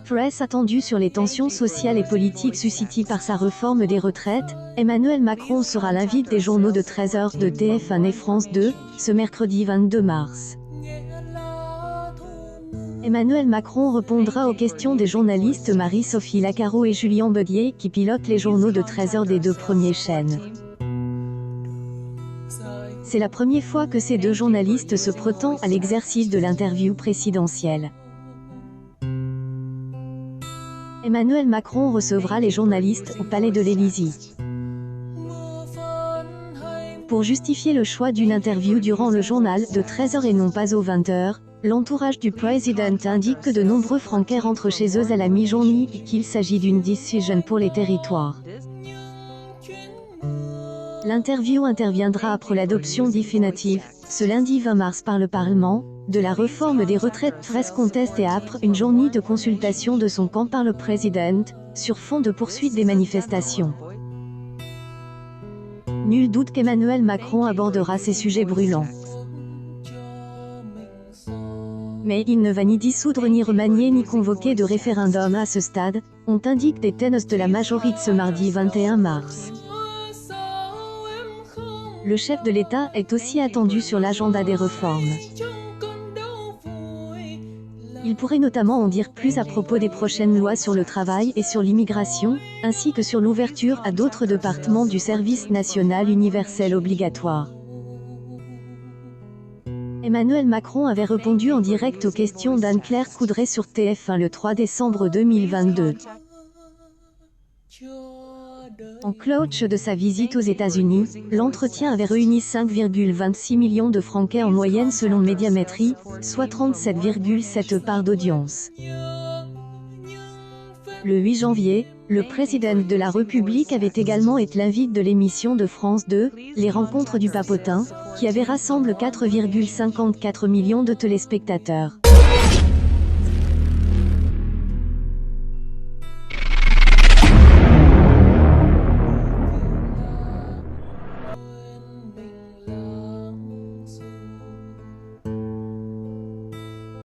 Press attendu sur les tensions sociales et politiques suscitées par sa réforme des retraites, Emmanuel Macron sera l'invité des journaux de 13h de TF1 et France 2, ce mercredi 22 mars. Emmanuel Macron répondra aux questions des journalistes Marie-Sophie Lacaro et Julien Baudier qui pilotent les journaux de 13h des deux premières chaînes. C'est la première fois que ces deux journalistes se prêtent à l'exercice de l'interview présidentielle. Emmanuel Macron recevra les journalistes au Palais de l'Élysée. Pour justifier le choix d'une interview durant le journal de 13h et non pas aux 20h, l'entourage du président indique que de nombreux Français rentrent chez eux à la mi-journée et qu'il s'agit d'une décision pour les territoires. L'interview interviendra après l'adoption définitive, ce lundi 20 mars par le Parlement, de la réforme des retraites très contestée après une journée de consultation de son camp par le président, sur fond de poursuite des manifestations. Nul doute qu'Emmanuel Macron abordera ces sujets brûlants. Mais il ne va ni dissoudre ni remanier ni convoquer de référendum à ce stade, ont indiqué des ténors de la majorité ce mardi 21 mars. Le chef de l'État est aussi attendu sur l'agenda des réformes. Il pourrait notamment en dire plus à propos des prochaines lois sur le travail et sur l'immigration, ainsi que sur l'ouverture à d'autres départements du service national universel obligatoire. Emmanuel Macron avait répondu en direct aux questions d'Anne-Claire Coudray sur TF1 le 3 décembre 2022. En cloche de sa visite aux États-Unis, l'entretien avait réuni 5,26 millions de Français en moyenne selon Médiamétrie, soit 37,7 parts d'audience. Le 8 janvier, le président de la République avait également été l'invité de l'émission de France 2, Les Rencontres du Papotin, qui avait rassemblé 4,54 millions de téléspectateurs.